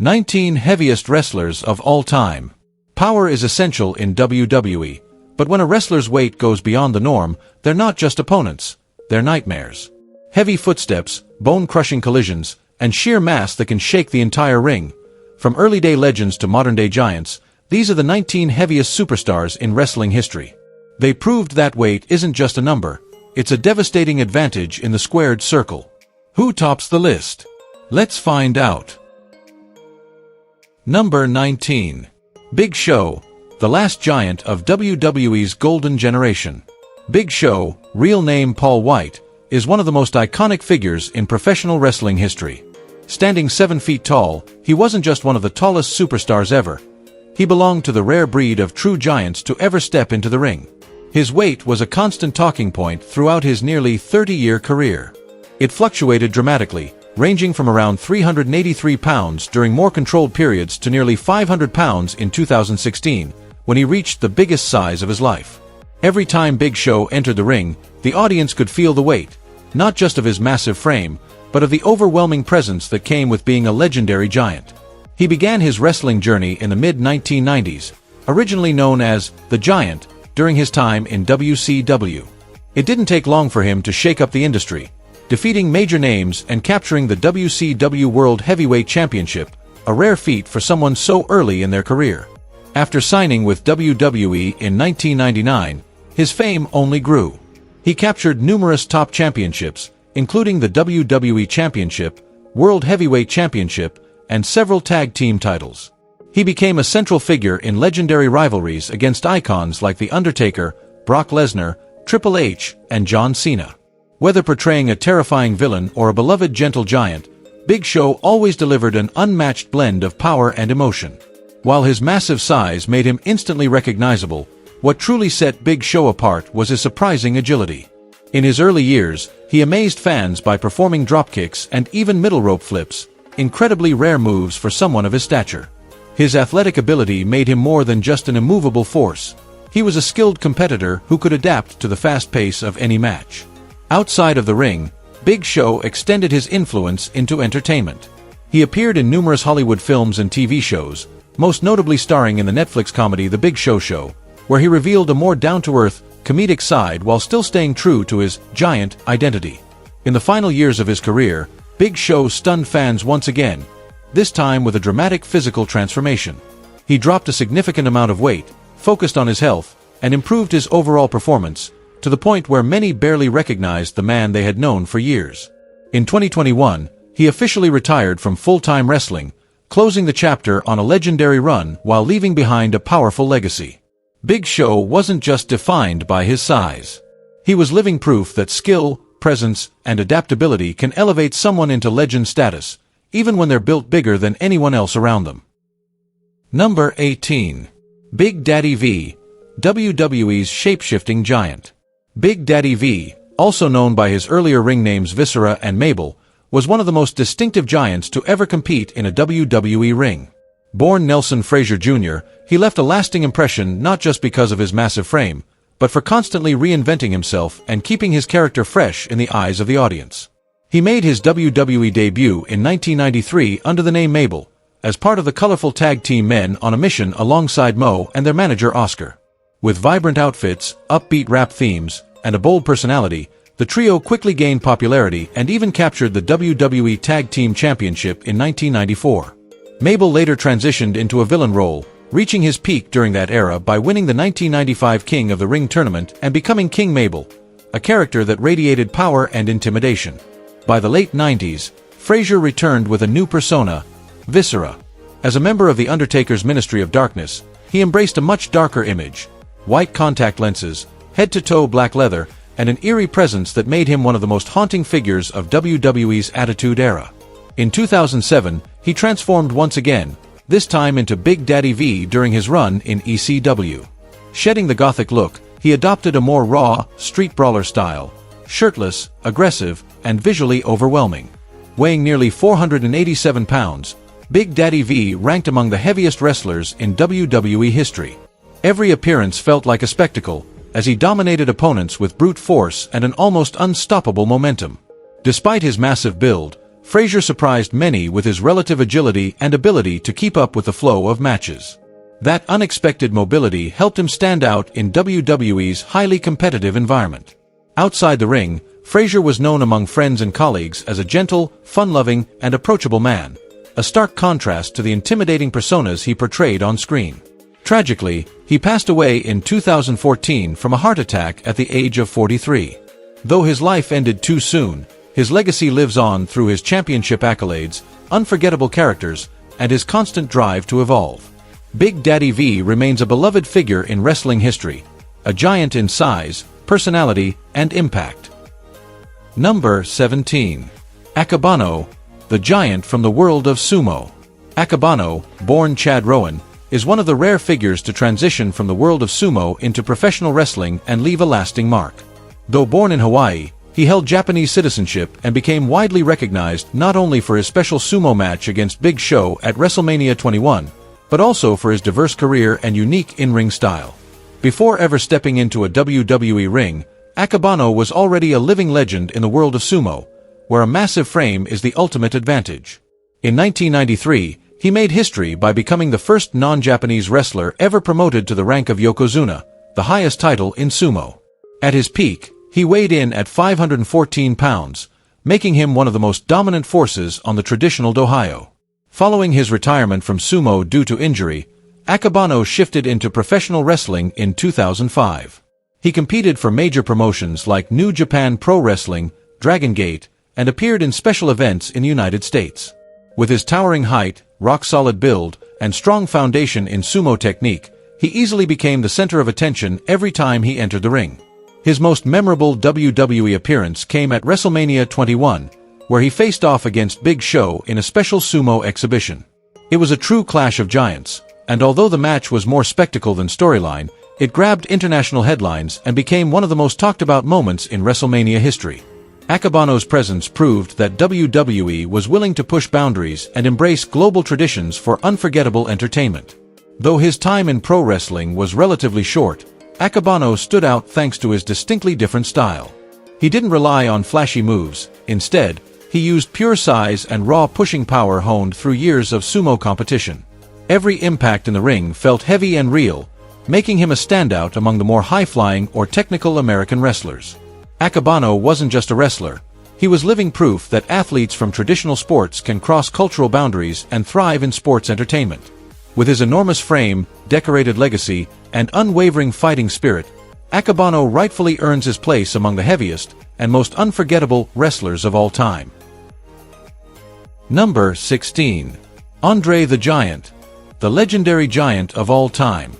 19 Heaviest Wrestlers of All Time. Power is essential in WWE, but when a wrestler's weight goes beyond the norm, they're not just opponents, they're nightmares. Heavy footsteps, bone-crushing collisions, and sheer mass that can shake the entire ring. From early-day legends to modern-day giants, these are the 19 heaviest superstars in wrestling history. They proved that weight isn't just a number, it's a devastating advantage in the squared circle. Who tops the list? Let's find out. Number 19. Big Show, the last giant of WWE's golden generation. Big Show, real name Paul White, is one of the most iconic figures in professional wrestling history. Standing 7 feet tall, he wasn't just one of the tallest superstars ever. He belonged to the rare breed of true giants to ever step into the ring. His weight was a constant talking point throughout his nearly 30-year career. It fluctuated dramatically, ranging from around 383 pounds during more controlled periods to nearly 500 pounds in 2016, when he reached the biggest size of his life. Every time Big Show entered the ring, the audience could feel the weight, not just of his massive frame, but of the overwhelming presence that came with being a legendary giant. He began his wrestling journey in the mid-1990s, originally known as The Giant, during his time in WCW. It didn't take long for him to shake up the industry, defeating major names and capturing the WCW World Heavyweight Championship, a rare feat for someone so early in their career. After signing with WWE in 1999, his fame only grew. He captured numerous top championships, including the WWE Championship, World Heavyweight Championship, and several tag team titles. He became a central figure in legendary rivalries against icons like The Undertaker, Brock Lesnar, Triple H, and John Cena. Whether portraying a terrifying villain or a beloved gentle giant, Big Show always delivered an unmatched blend of power and emotion. While his massive size made him instantly recognizable, what truly set Big Show apart was his surprising agility. In his early years, he amazed fans by performing dropkicks and even middle rope flips, incredibly rare moves for someone of his stature. His athletic ability made him more than just an immovable force. He was a skilled competitor who could adapt to the fast pace of any match. Outside of the ring, Big Show extended his influence into entertainment. He appeared in numerous Hollywood films and TV shows, most notably starring in the Netflix comedy The Big Show Show, where he revealed a more down-to-earth, comedic side while still staying true to his giant identity. In the final years of his career, Big Show stunned fans once again, this time with a dramatic physical transformation. He dropped a significant amount of weight, focused on his health, and improved his overall performance, to the point where many barely recognized the man they had known for years. In 2021, he officially retired from full-time wrestling, closing the chapter on a legendary run while leaving behind a powerful legacy. Big Show wasn't just defined by his size. He was living proof that skill, presence, and adaptability can elevate someone into legend status, even when they're built bigger than anyone else around them. Number 18. Big Daddy V, WWE's shape-shifting giant. Big Daddy V, also known by his earlier ring names Viscera and Mabel, was one of the most distinctive giants to ever compete in a WWE ring. Born Nelson Frazier Jr., he left a lasting impression not just because of his massive frame, but for constantly reinventing himself and keeping his character fresh in the eyes of the audience. He made his WWE debut in 1993 under the name Mabel, as part of the colorful tag team Men on a Mission alongside Mo and their manager Oscar. With vibrant outfits, upbeat rap themes, and a bold personality, the trio quickly gained popularity and even captured the WWE Tag Team Championship in 1994. Mabel later transitioned into a villain role, reaching his peak during that era by winning the 1995 King of the Ring tournament and becoming King Mabel, a character that radiated power and intimidation. By the late 90s, Frazier returned with a new persona, Viscera. As a member of The Undertaker's Ministry of Darkness, he embraced a much darker image. White contact lenses, head-to-toe black leather, and an eerie presence that made him one of the most haunting figures of WWE's Attitude Era. In 2007, he transformed once again, this time into Big Daddy V during his run in ECW. Shedding the gothic look, he adopted a more raw, street brawler style, shirtless, aggressive, and visually overwhelming. Weighing nearly 487 pounds, Big Daddy V ranked among the heaviest wrestlers in WWE history. Every appearance felt like a spectacle, as he dominated opponents with brute force and an almost unstoppable momentum. Despite his massive build, Frazier surprised many with his relative agility and ability to keep up with the flow of matches. That unexpected mobility helped him stand out in WWE's highly competitive environment. Outside the ring, Frazier was known among friends and colleagues as a gentle, fun-loving, and approachable man, a stark contrast to the intimidating personas he portrayed on screen. Tragically, he passed away in 2014 from a heart attack at the age of 43. Though his life ended too soon, his legacy lives on through his championship accolades, unforgettable characters, and his constant drive to evolve. Big Daddy V remains a beloved figure in wrestling history, a giant in size, personality, and impact. Number 17. Akabano, the giant from the world of sumo. Akabano, born Chad Rowan, is one of the rare figures to transition from the world of sumo into professional wrestling and leave a lasting mark. Though born in Hawaii, he held Japanese citizenship and became widely recognized not only for his special sumo match against Big Show at WrestleMania 21, but also for his diverse career and unique in-ring style. Before ever stepping into a WWE ring, Akabano was already a living legend in the world of sumo, where a massive frame is the ultimate advantage. In 1993, he made history by becoming the first non-Japanese wrestler ever promoted to the rank of Yokozuna, the highest title in sumo. At his peak, he weighed in at 514 pounds, making him one of the most dominant forces on the traditional dohyo. Following his retirement from sumo due to injury, Akabano shifted into professional wrestling in 2005. He competed for major promotions like New Japan Pro Wrestling, Dragon Gate, and appeared in special events in the United States. With his towering height, rock-solid build, and strong foundation in sumo technique, he easily became the center of attention every time he entered the ring. His most memorable WWE appearance came at WrestleMania 21, where he faced off against Big Show in a special sumo exhibition. It was a true clash of giants, and although the match was more spectacle than storyline, it grabbed international headlines and became one of the most talked-about moments in WrestleMania history. Akabano's presence proved that WWE was willing to push boundaries and embrace global traditions for unforgettable entertainment. Though his time in pro wrestling was relatively short, Akabano stood out thanks to his distinctly different style. He didn't rely on flashy moves. Instead, he used pure size and raw pushing power honed through years of sumo competition. Every impact in the ring felt heavy and real, making him a standout among the more high-flying or technical American wrestlers. Akabano wasn't just a wrestler. He was living proof that athletes from traditional sports can cross cultural boundaries and thrive in sports entertainment. With his enormous frame, decorated legacy, and unwavering fighting spirit, Akabano rightfully earns his place among the heaviest and most unforgettable wrestlers of all time. Number 16. Andre the Giant, the legendary giant of all time.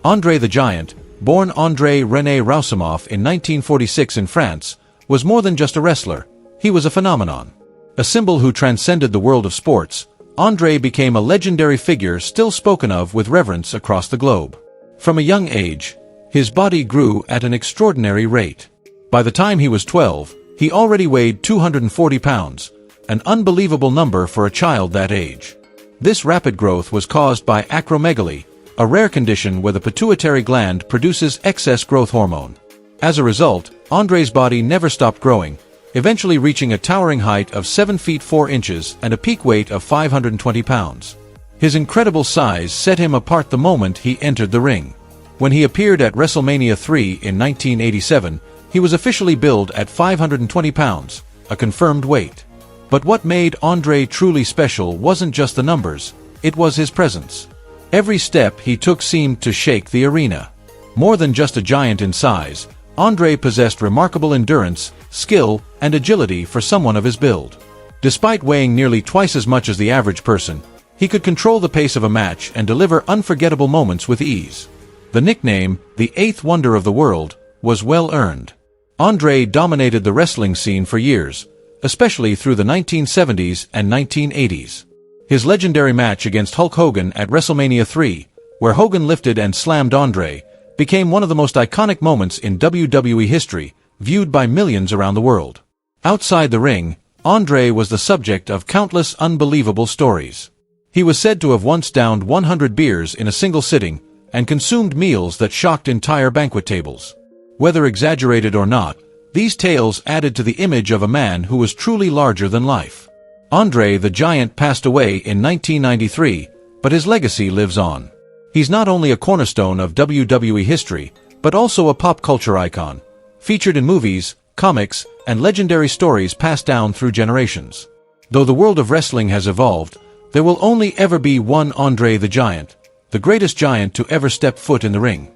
Andre the Giant, born André René Roussimoff in 1946 in France, was more than just a wrestler. He was a phenomenon. A symbol who transcended the world of sports, Andre became a legendary figure still spoken of with reverence across the globe. From a young age, his body grew at an extraordinary rate. By the time he was 12, he already weighed 240 pounds, an unbelievable number for a child that age. This rapid growth was caused by acromegaly, a rare condition where the pituitary gland produces excess growth hormone. As a result, Andre's body never stopped growing, eventually reaching a towering height of 7 feet 4 inches and a peak weight of 520 pounds. His incredible size set him apart the moment he entered the ring. When he appeared at WrestleMania 3 in 1987, he was officially billed at 520 pounds, a confirmed weight. But what made Andre truly special wasn't just the numbers, it was his presence. Every step he took seemed to shake the arena. More than just a giant in size, Andre possessed remarkable endurance, skill, and agility for someone of his build. Despite weighing nearly twice as much as the average person, he could control the pace of a match and deliver unforgettable moments with ease. The nickname, the Eighth Wonder of the World, was well earned. Andre dominated the wrestling scene for years, especially through the 1970s and 1980s. His legendary match against Hulk Hogan at WrestleMania 3, where Hogan lifted and slammed Andre, became one of the most iconic moments in WWE history, viewed by millions around the world. Outside the ring, Andre was the subject of countless unbelievable stories. He was said to have once downed 100 beers in a single sitting and consumed meals that shocked entire banquet tables. Whether exaggerated or not, these tales added to the image of a man who was truly larger than life. Andre the Giant passed away in 1993, but his legacy lives on. He's not only a cornerstone of WWE history, but also a pop culture icon, featured in movies, comics, and legendary stories passed down through generations. Though the world of wrestling has evolved, there will only ever be one Andre the Giant, the greatest giant to ever step foot in the ring.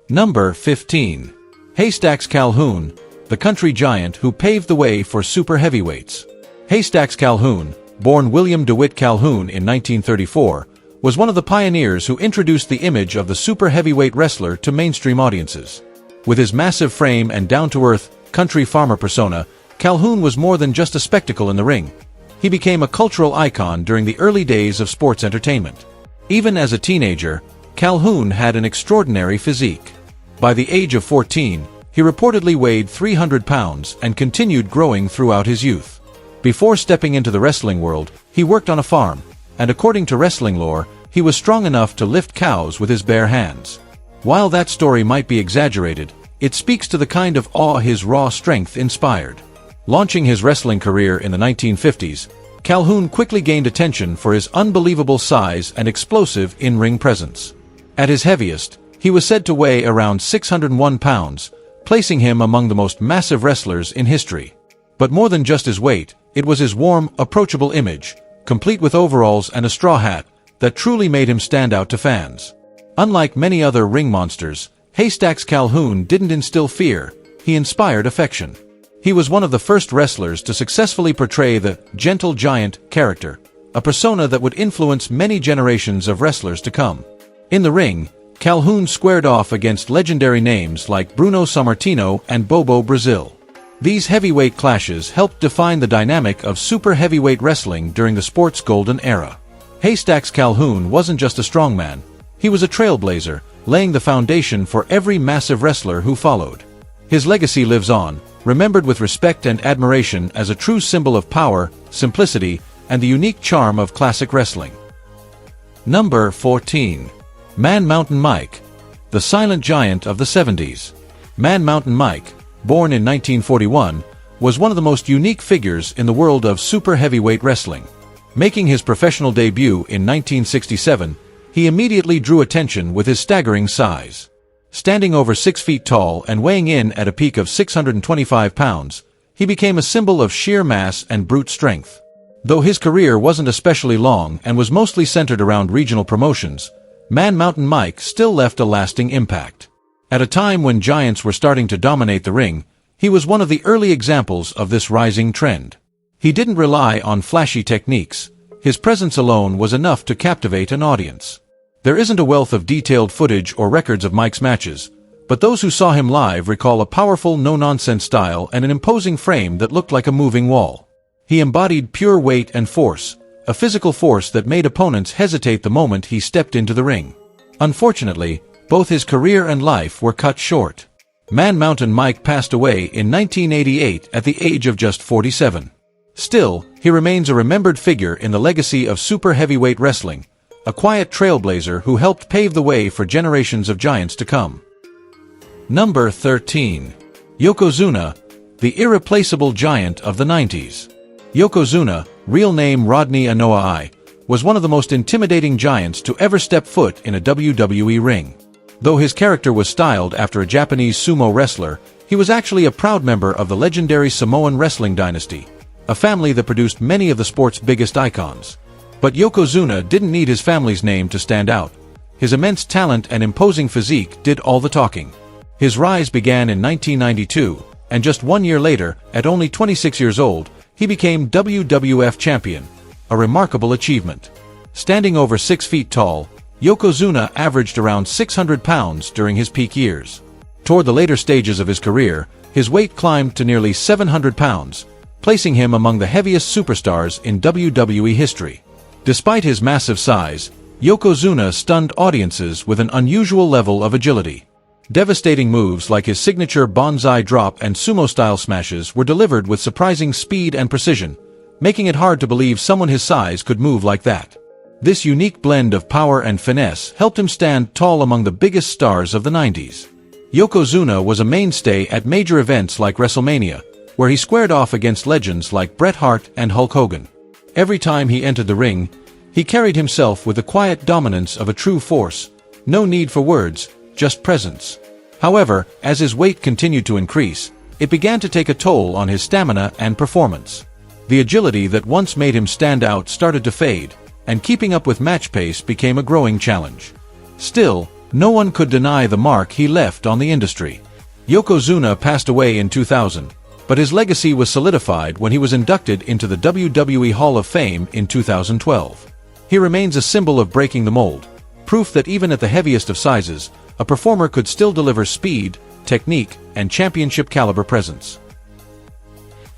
Number 15. Hastax Calhoun, the country giant who paved the way for super heavyweights. Hastax Calhoun, born William DeWitt Calhoun in 1934, was one of the pioneers who introduced the image of the super heavyweight wrestler to mainstream audiences. With his massive frame and down-to-earth, country farmer persona, Calhoun was more than just a spectacle in the ring. He became a cultural icon during the early days of sports entertainment. Even as a teenager, Calhoun had an extraordinary physique. By the age of 14, he reportedly weighed 300 pounds and continued growing throughout his youth. Before stepping into the wrestling world, he worked on a farm, and according to wrestling lore, he was strong enough to lift cows with his bare hands. While that story might be exaggerated, it speaks to the kind of awe his raw strength inspired. Launching his wrestling career in the 1950s, Calhoun quickly gained attention for his unbelievable size and explosive in-ring presence. At his heaviest, he was said to weigh around 601 pounds, placing him among the most massive wrestlers in history. But more than just his weight, it was his warm, approachable image, complete with overalls and a straw hat, that truly made him stand out to fans. Unlike many other ring monsters, Hastax Calhoun didn't instill fear, he inspired affection. He was one of the first wrestlers to successfully portray the gentle giant character, a persona that would influence many generations of wrestlers to come. In the ring, Calhoun squared off against legendary names like Bruno Sammartino and Bobo Brazil. These heavyweight clashes helped define the dynamic of super heavyweight wrestling during the sport's golden era. Hastax Calhoun wasn't just a strongman, he was a trailblazer, laying the foundation for every massive wrestler who followed. His legacy lives on, remembered with respect and admiration as a true symbol of power, simplicity, and the unique charm of classic wrestling. Number 14. Man Mountain Mike, the silent giant of the 70s. Man Mountain Mike, born in 1941, was one of the most unique figures in the world of super heavyweight wrestling. Making his professional debut in 1967, he immediately drew attention with his staggering size. Standing over 6 feet tall and weighing in at a peak of 625 pounds, he became a symbol of sheer mass and brute strength. Though his career wasn't especially long and was mostly centered around regional promotions, Man Mountain Mike still left a lasting impact. At a time when giants were starting to dominate the ring, he was one of the early examples of this rising trend. He didn't rely on flashy techniques. His presence alone was enough to captivate an audience. There isn't a wealth of detailed footage or records of Mike's matches, but those who saw him live recall a powerful no-nonsense style and an imposing frame that looked like a moving wall. He embodied pure weight and force, a physical force that made opponents hesitate the moment he stepped into the ring. Unfortunately, both his career and life were cut short. Man Mountain Mike passed away in 1988 at the age of just 47. Still, he remains a remembered figure in the legacy of super heavyweight wrestling, a quiet trailblazer who helped pave the way for generations of giants to come. Number 13. Yokozuna, the irreplaceable giant of the 90s. Yokozuna, real name Rodney Anoa'i, was one of the most intimidating giants to ever step foot in a WWE ring. Though his character was styled after a Japanese sumo wrestler, he was actually a proud member of the legendary Samoan wrestling dynasty, a family that produced many of the sport's biggest icons. But Yokozuna didn't need his family's name to stand out. His immense talent and imposing physique did all the talking. His rise began in 1992, and just 1 year later, at only 26 years old, he became WWF champion, a remarkable achievement. Standing over 6 feet tall, Yokozuna averaged around 600 pounds during his peak years. Toward the later stages of his career, his weight climbed to nearly 700 pounds, placing him among the heaviest superstars in WWE history. Despite his massive size, Yokozuna stunned audiences with an unusual level of agility. Devastating moves like his signature bonsai drop and sumo-style smashes were delivered with surprising speed and precision, making it hard to believe someone his size could move like that. This unique blend of power and finesse helped him stand tall among the biggest stars of the 90s. Yokozuna was a mainstay at major events like WrestleMania, where he squared off against legends like Bret Hart and Hulk Hogan. Every time he entered the ring, he carried himself with the quiet dominance of a true force. No need for words, just presence. However, as his weight continued to increase, it began to take a toll on his stamina and performance. The agility that once made him stand out started to fade, and keeping up with match pace became a growing challenge. Still, no one could deny the mark he left on the industry. Yokozuna passed away in 2000, but his legacy was solidified when he was inducted into the WWE Hall of Fame in 2012. He remains a symbol of breaking the mold, proof that even at the heaviest of sizes, a performer could still deliver speed, technique, and championship-caliber presence.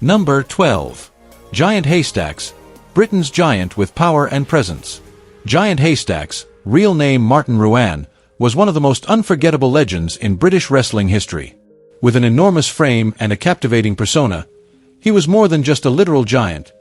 Number 12. Giant Haystacks, Britain's giant with power and presence. Giant Haystacks, real name Martin Ruan, was one of the most unforgettable legends in British wrestling history. With an enormous frame and a captivating persona, he was more than just a literal giant.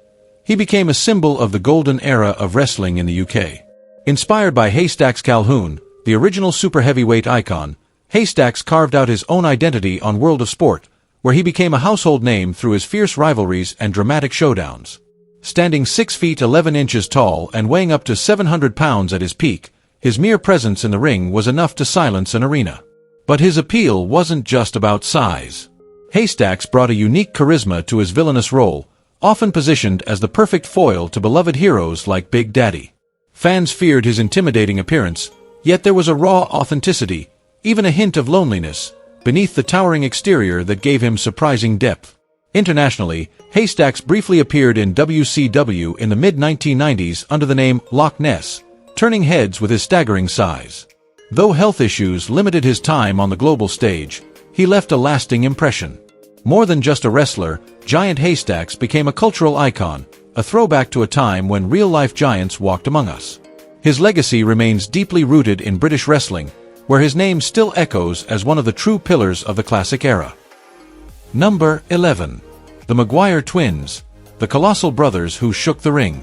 He became a symbol of the golden era of wrestling in the UK. Inspired by Hastax Calhoun, the original super heavyweight icon, Haystacks carved out his own identity on World of Sport, where he became a household name through his fierce rivalries and dramatic showdowns. Standing 6 feet 11 inches tall and weighing up to 700 pounds at his peak, his mere presence in the ring was enough to silence an arena. But his appeal wasn't just about size. Haystacks brought a unique charisma to his villainous role, often positioned as the perfect foil to beloved heroes like Big Daddy. Fans feared his intimidating appearance, yet there was a raw authenticity, even a hint of loneliness, beneath the towering exterior that gave him surprising depth. Internationally, Haystacks briefly appeared in WCW in the mid-1990s under the name Loch Ness, turning heads with his staggering size. Though health issues limited his time on the global stage, he left a lasting impression. More than just a wrestler, Giant Haystacks became a cultural icon, a throwback to a time when real-life giants walked among us. His legacy remains deeply rooted in British wrestling, where his name still echoes as one of the true pillars of the classic era. Number 11. The Maguire Twins, the colossal brothers who shook the ring.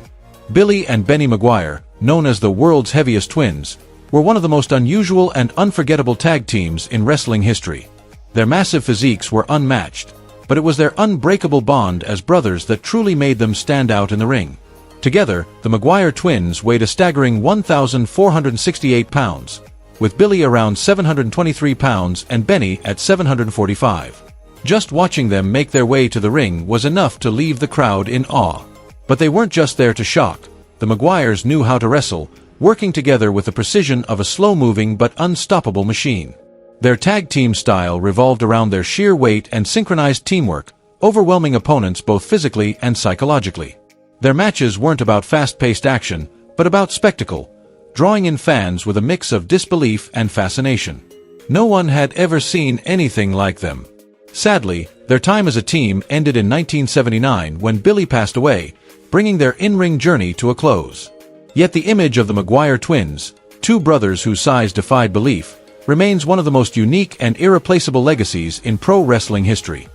Billy and Benny Maguire, known as the world's heaviest twins, were one of the most unusual and unforgettable tag teams in wrestling history. Their massive physiques were unmatched, but it was their unbreakable bond as brothers that truly made them stand out in the ring. Together, the Maguire Twins weighed a staggering 1,468 pounds, with Billy around 723 pounds and Benny at 745. Just watching them make their way to the ring was enough to leave the crowd in awe. But they weren't just there to shock. The Maguires knew how to wrestle, working together with the precision of a slow-moving but unstoppable machine. Their tag team style revolved around their sheer weight and synchronized teamwork, overwhelming opponents both physically and psychologically. Their matches weren't about fast-paced action, but about spectacle, drawing in fans with a mix of disbelief and fascination. No one had ever seen anything like them. Sadly, their time as a team ended in 1979 when Billy passed away, bringing their in-ring journey to a close. Yet the image of the Maguire Twins, two brothers whose size defied belief, remains one of the most unique and irreplaceable legacies in pro wrestling history.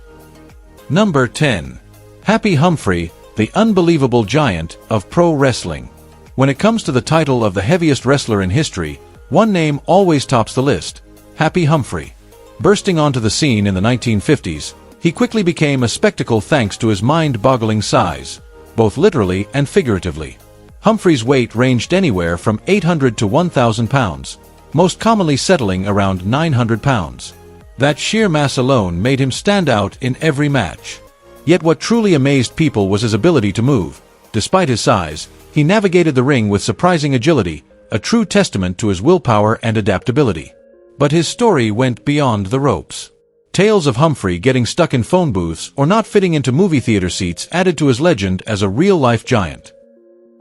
Number 10. Happy Humphrey, the unbelievable giant of pro wrestling. When it comes to the title of the heaviest wrestler in history, one name always tops the list: Happy Humphrey. Bursting onto the scene in the 1950s, he quickly became a spectacle thanks to his mind-boggling size, both literally and figuratively. Humphrey's weight ranged anywhere from 800 to 1,000 pounds, most commonly settling around 900 pounds. That sheer mass alone made him stand out in every match. Yet what truly amazed people was his ability to move. Despite his size, he navigated the ring with surprising agility, a true testament to his willpower and adaptability. But his story went beyond the ropes. Tales of Humphrey getting stuck in phone booths or not fitting into movie theater seats added to his legend as a real-life giant.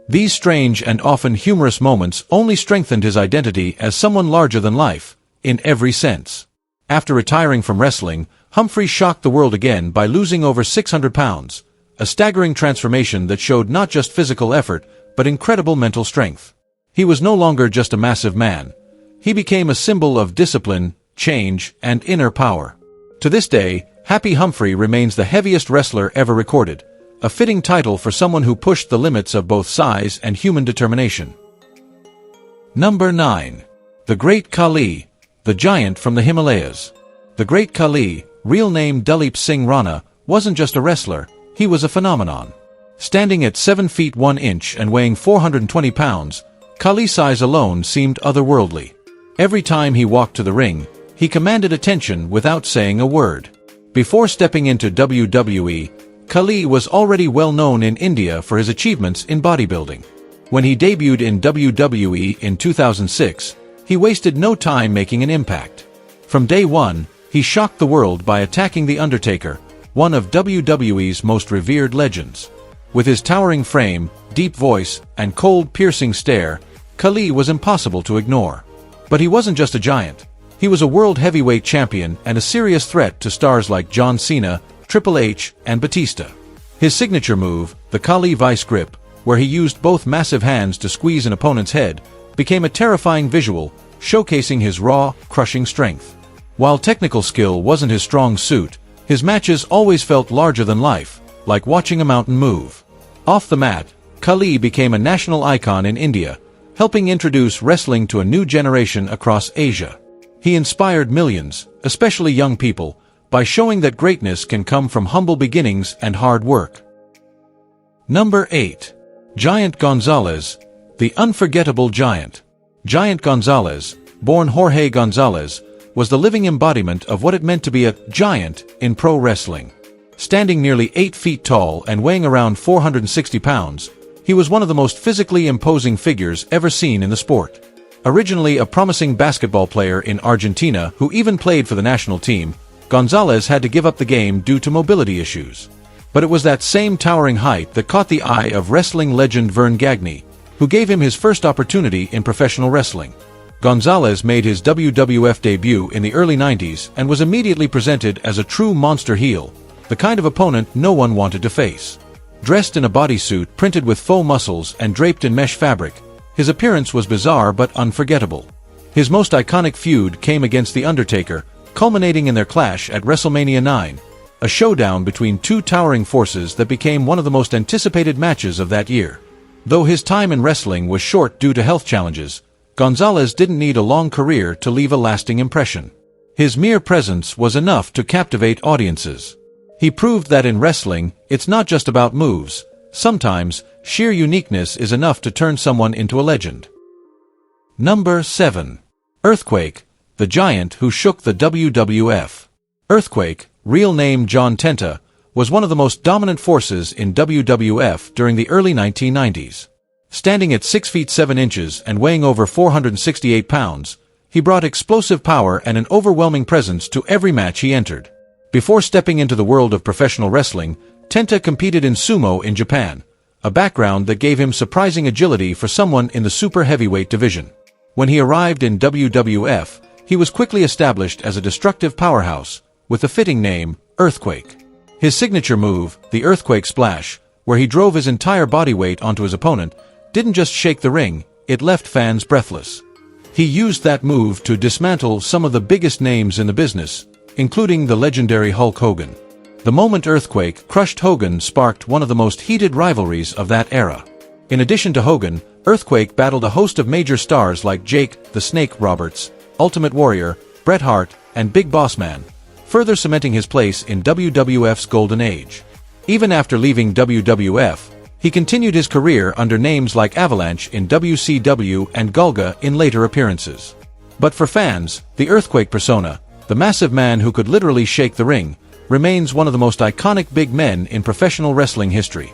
These strange and often humorous moments only strengthened his identity as someone larger than life, in every sense. After retiring from wrestling, Humphrey shocked the world again by losing over 600 pounds, a staggering transformation that showed not just physical effort, but incredible mental strength. He was no longer just a massive man. He became a symbol of discipline, change, and inner power. To this day, Happy Humphrey remains the heaviest wrestler ever recorded, a fitting title for someone who pushed the limits of both size and human determination. Number 9. The Great Khali, the giant from the Himalayas. The Great Khali, real name Duleep Singh Rana, wasn't just a wrestler, he was a phenomenon. Standing at 7 feet 1 inch and weighing 420 pounds, Khali's size alone seemed otherworldly. Every time he walked to the ring, he commanded attention without saying a word. Before stepping into WWE, Khali was already well known in India for his achievements in bodybuilding. When he debuted in WWE in 2006, he wasted no time making an impact. From day one, he shocked the world by attacking The Undertaker, one of WWE's most revered legends. With his towering frame, deep voice, and cold, piercing stare, Khali was impossible to ignore. But he wasn't just a giant. He was a world heavyweight champion and a serious threat to stars like John Cena, Triple H, and Batista. His signature move, the Khali Vice Grip, where he used both massive hands to squeeze an opponent's head, became a terrifying visual, showcasing his raw, crushing strength. While technical skill wasn't his strong suit, his matches always felt larger than life, like watching a mountain move. Off the mat, Khali became a national icon in India, helping introduce wrestling to a new generation across Asia. He inspired millions, especially young people, by showing that greatness can come from humble beginnings and hard work. Number 8. Giant Gonzalez, the unforgettable giant. Giant Gonzalez, born Jorge Gonzalez, was the living embodiment of what it meant to be a giant in pro wrestling. Standing nearly 8 feet tall and weighing around 460 pounds, he was one of the most physically imposing figures ever seen in the sport. Originally a promising basketball player in Argentina who even played for the national team, Gonzalez had to give up the game due to mobility issues. But it was that same towering height that caught the eye of wrestling legend Vern Gagne, who gave him his first opportunity in professional wrestling. Gonzalez made his WWF debut in the early 90s and was immediately presented as a true monster heel, the kind of opponent no one wanted to face. Dressed in a bodysuit printed with faux muscles and draped in mesh fabric, his appearance was bizarre but unforgettable. His most iconic feud came against The Undertaker, culminating in their clash at WrestleMania 9, a showdown between two towering forces that became one of the most anticipated matches of that year. Though his time in wrestling was short due to health challenges, Gonzalez didn't need a long career to leave a lasting impression. His mere presence was enough to captivate audiences. He proved that in wrestling, it's not just about moves. Sometimes, sheer uniqueness is enough to turn someone into a legend. Number 7. Earthquake, the giant who shook the WWF. Earthquake, real name John Tenta, was one of the most dominant forces in WWF during the early 1990s. Standing at 6 feet 7 inches and weighing over 468 pounds, he brought explosive power and an overwhelming presence to every match he entered. Before stepping into the world of professional wrestling, Tenta competed in sumo in Japan, a background that gave him surprising agility for someone in the super heavyweight division. When he arrived in WWF, he was quickly established as a destructive powerhouse, with the fitting name, Earthquake. His signature move, the Earthquake Splash, where he drove his entire body weight onto his opponent, didn't just shake the ring, it left fans breathless. He used that move to dismantle some of the biggest names in the business, including the legendary Hulk Hogan. The moment Earthquake crushed Hogan sparked one of the most heated rivalries of that era. In addition to Hogan, Earthquake battled a host of major stars like Jake the Snake Roberts, Ultimate Warrior, Bret Hart, and Big Boss Man, further cementing his place in WWF's golden age. Even after leaving WWF, he continued his career under names like Avalanche in WCW and Golga in later appearances. But for fans, the Earthquake persona, the massive man who could literally shake the ring, remains one of the most iconic big men in professional wrestling history.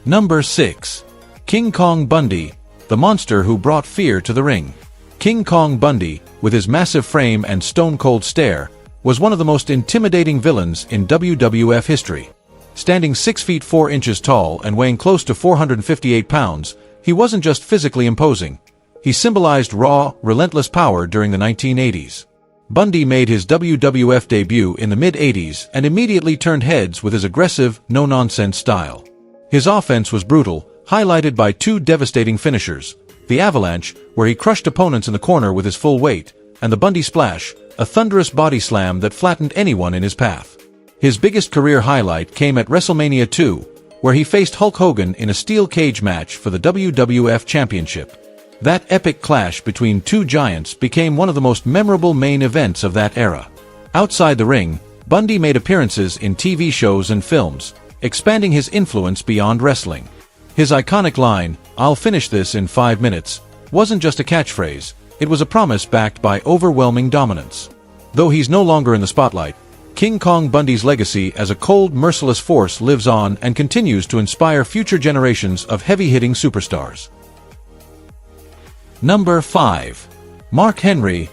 Number 6. King Kong Bundy, the monster who brought fear to the ring. King Kong Bundy, with his massive frame and stone-cold stare, was one of the most intimidating villains in WWF history. Standing 6 feet 4 inches tall and weighing close to 458 pounds, he wasn't just physically imposing. He symbolized raw, relentless power during the 1980s. Bundy made his WWF debut in the mid-80s and immediately turned heads with his aggressive, no-nonsense style. His offense was brutal, highlighted by two devastating finishers, the Avalanche, where he crushed opponents in the corner with his full weight, and the Bundy Splash, a thunderous body slam that flattened anyone in his path. His biggest career highlight came at WrestleMania 2, where he faced Hulk Hogan in a steel cage match for the WWF Championship. That epic clash between two giants became one of the most memorable main events of that era. Outside the ring, Bundy made appearances in TV shows and films, expanding his influence beyond wrestling. His iconic line, "I'll finish this in 5 minutes," wasn't just a catchphrase, it was a promise backed by overwhelming dominance. Though he's no longer in the spotlight, King Kong Bundy's legacy as a cold, merciless force lives on and continues to inspire future generations of heavy-hitting superstars. Number 5. Mark Henry,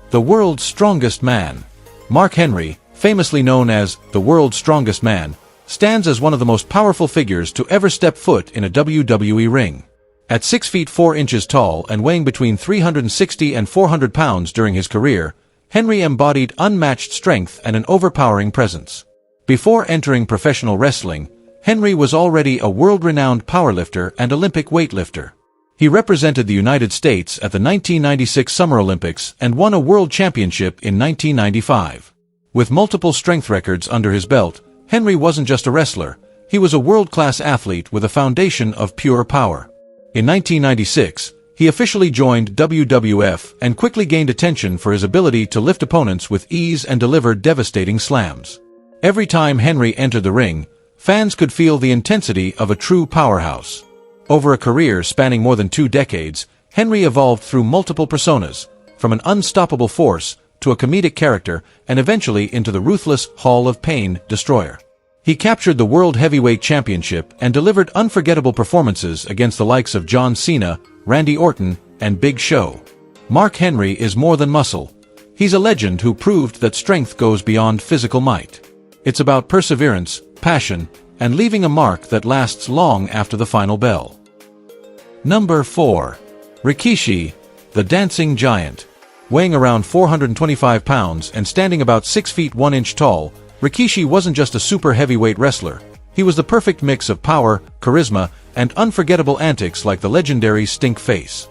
the world's strongest man. Mark Henry, famously known as the world's strongest man, stands as one of the most powerful figures to ever step foot in a WWE ring. At 6 feet 4 inches tall and weighing between 360 and 400 pounds during his career, Henry embodied unmatched strength and an overpowering presence. Before entering professional wrestling, Henry was already a world-renowned powerlifter and Olympic weightlifter. He represented the United States at the 1996 Summer Olympics and won a world championship in 1995. With multiple strength records under his belt, Henry wasn't just a wrestler, he was a world-class athlete with a foundation of pure power. In 1996, he officially joined WWF and quickly gained attention for his ability to lift opponents with ease and deliver devastating slams. Every time Henry entered the ring, fans could feel the intensity of a true powerhouse. Over a career spanning more than 2 decades, Henry evolved through multiple personas, from an unstoppable force to a comedic character and eventually into the ruthless Hall of Pain destroyer. He captured the World Heavyweight Championship and delivered unforgettable performances against the likes of John Cena, Randy Orton, and Big Show. Mark Henry is more than muscle. He's a legend who proved that strength goes beyond physical might. It's about perseverance, passion, and leaving a mark that lasts long after the final bell. Number 4. Rikishi, the dancing giant. Weighing around 425 pounds and standing about 6 feet 1 inch tall, Rikishi wasn't just a super heavyweight wrestler. He was the perfect mix of power, charisma, and unforgettable antics like the legendary Stink Face.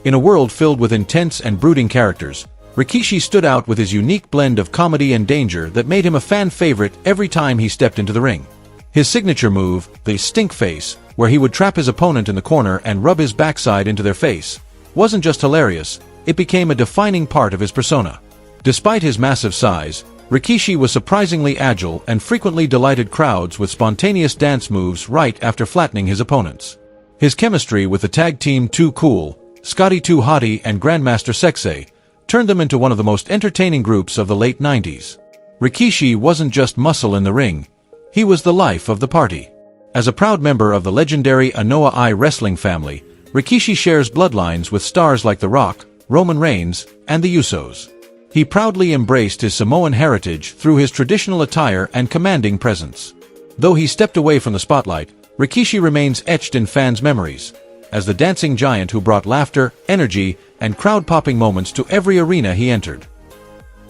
In a world filled with intense and brooding characters, Rikishi stood out with his unique blend of comedy and danger that made him a fan favorite every time he stepped into the ring. His signature move, the Stink Face, where he would trap his opponent in the corner and rub his backside into their face, wasn't just hilarious, it became a defining part of his persona. Despite his massive size, Rikishi was surprisingly agile and frequently delighted crowds with spontaneous dance moves right after flattening his opponents. His chemistry with the tag team Too Cool, Scotty 2 Hotty and Grandmaster Sexay turned them into one of the most entertaining groups of the late 90s. Rikishi wasn't just muscle in the ring, he was the life of the party. As a proud member of the legendary Anoa'i I wrestling family, Rikishi shares bloodlines with stars like The Rock, Roman Reigns, and the Usos. He proudly embraced his Samoan heritage through his traditional attire and commanding presence. Though he stepped away from the spotlight, Rikishi remains etched in fans' memories as the dancing giant who brought laughter, energy, and crowd-popping moments to every arena he entered.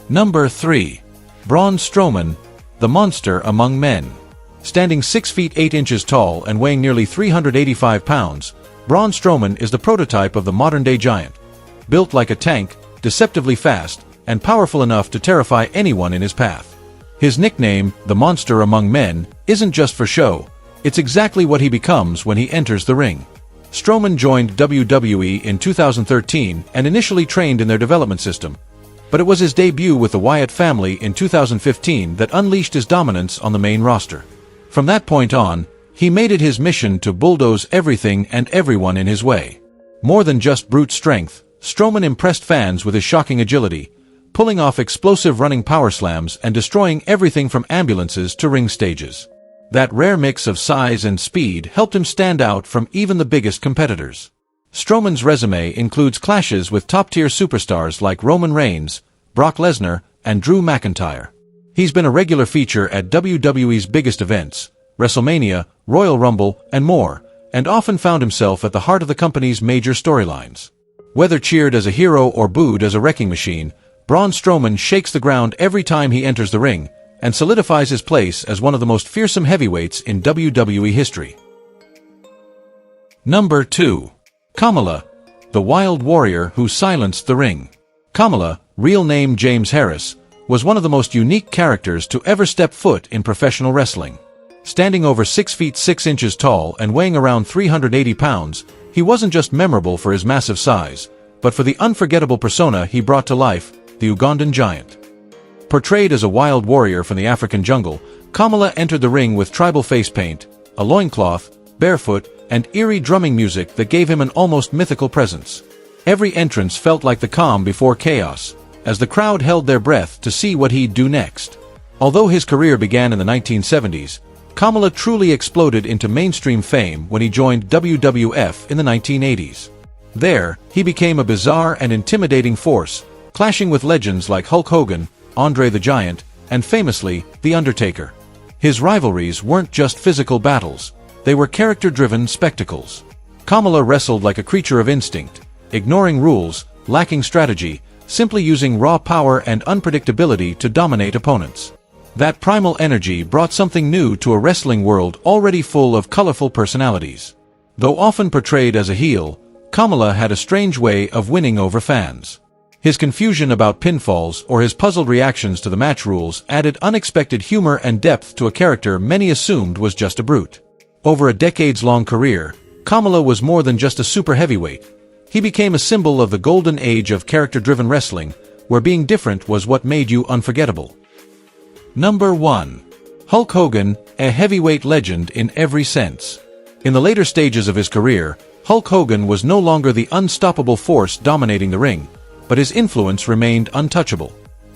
Number 3. Braun Strowman, the monster among men. Standing 6 feet 8 inches tall and weighing nearly 385 pounds, Braun Strowman is the prototype of the modern-day giant. Built like a tank, deceptively fast, and powerful enough to terrify anyone in his path. His nickname, the Monster Among Men, isn't just for show, it's exactly what he becomes when he enters the ring. Strowman joined WWE in 2013 and initially trained in their development system, but it was his debut with the Wyatt family in 2015 that unleashed his dominance on the main roster. From that point on, he made it his mission to bulldoze everything and everyone in his way. More than just brute strength, Strowman impressed fans with his shocking agility, pulling off explosive running power slams and destroying everything from ambulances to ring stages. That rare mix of size and speed helped him stand out from even the biggest competitors. Strowman's resume includes clashes with top-tier superstars like Roman Reigns, Brock Lesnar, and Drew McIntyre. He's been a regular feature at WWE's biggest events, WrestleMania, Royal Rumble, and more, and often found himself at the heart of the company's major storylines. Whether cheered as a hero or booed as a wrecking machine, Braun Strowman shakes the ground every time he enters the ring, and solidifies his place as one of the most fearsome heavyweights in WWE history. Number 2. Kamala, the wild warrior who silenced the ring. Kamala, real name James Harris, was one of the most unique characters to ever step foot in professional wrestling. Standing over 6 feet 6 inches tall and weighing around 380 pounds, he wasn't just memorable for his massive size, but for the unforgettable persona he brought to life, the Ugandan giant. Portrayed as a wild warrior from the African jungle, Kamala entered the ring with tribal face paint, a loincloth, barefoot, and eerie drumming music that gave him an almost mythical presence. Every entrance felt like the calm before chaos, as the crowd held their breath to see what he'd do next. Although his career began in the 1970s, Kamala truly exploded into mainstream fame when he joined WWF in the 1980s. There, he became a bizarre and intimidating force, clashing with legends like Hulk Hogan, Andre the Giant, and famously, The Undertaker. His rivalries weren't just physical battles, they were character-driven spectacles. Kamala wrestled like a creature of instinct, ignoring rules, lacking strategy, simply using raw power and unpredictability to dominate opponents. That primal energy brought something new to a wrestling world already full of colorful personalities. Though often portrayed as a heel, Kamala had a strange way of winning over fans. His confusion about pinfalls or his puzzled reactions to the match rules added unexpected humor and depth to a character many assumed was just a brute. Over a decades-long career, Kamala was more than just a super heavyweight. He became a symbol of the golden age of character-driven wrestling, where being different was what made you unforgettable. Number 1. Hulk Hogan, a heavyweight legend in every sense. In the later stages of his career, Hulk Hogan was no longer the unstoppable force dominating the ring, but his influence remained untouchable.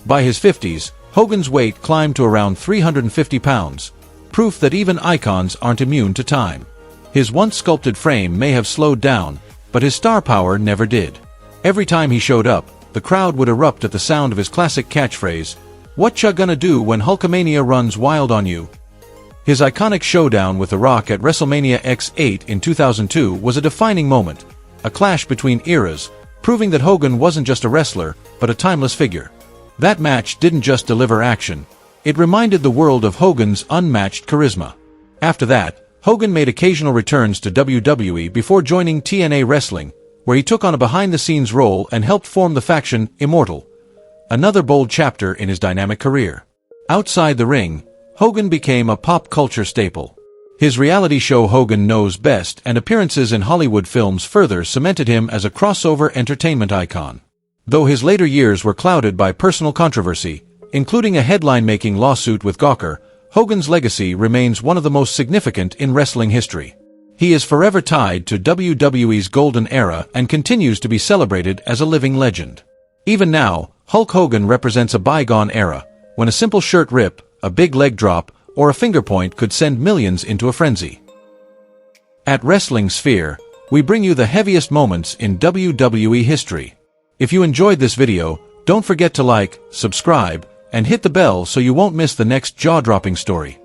By his 50s, Hogan's weight climbed to around 350 pounds, proof that even icons aren't immune to time. His once sculpted frame may have slowed down, but his star power never did. Every time he showed up, the crowd would erupt at the sound of his classic catchphrase, "What ya gonna do when Hulkamania runs wild on you?" His iconic showdown with The Rock at WrestleMania X8 in 2002 was a defining moment, a clash between eras, proving that Hogan wasn't just a wrestler, but a timeless figure. That match didn't just deliver action, it reminded the world of Hogan's unmatched charisma. After that, Hogan made occasional returns to WWE before joining TNA Wrestling, where he took on a behind-the-scenes role and helped form the faction Immortal, another bold chapter in his dynamic career. Outside the ring, Hogan became a pop culture staple. His reality show Hogan Knows Best and appearances in Hollywood films further cemented him as a crossover entertainment icon. Though his later years were clouded by personal controversy, including a headline-making lawsuit with Gawker, Hogan's legacy remains one of the most significant in wrestling history. He is forever tied to WWE's golden era and continues to be celebrated as a living legend. Even now, Hulk Hogan represents a bygone era, when a simple shirt rip, a big leg drop, or a finger point could send millions into a frenzy. At Wrestling Sphere, we bring you the heaviest moments in WWE history. If you enjoyed this video, don't forget to like, subscribe, and hit the bell so you won't miss the next jaw-dropping story.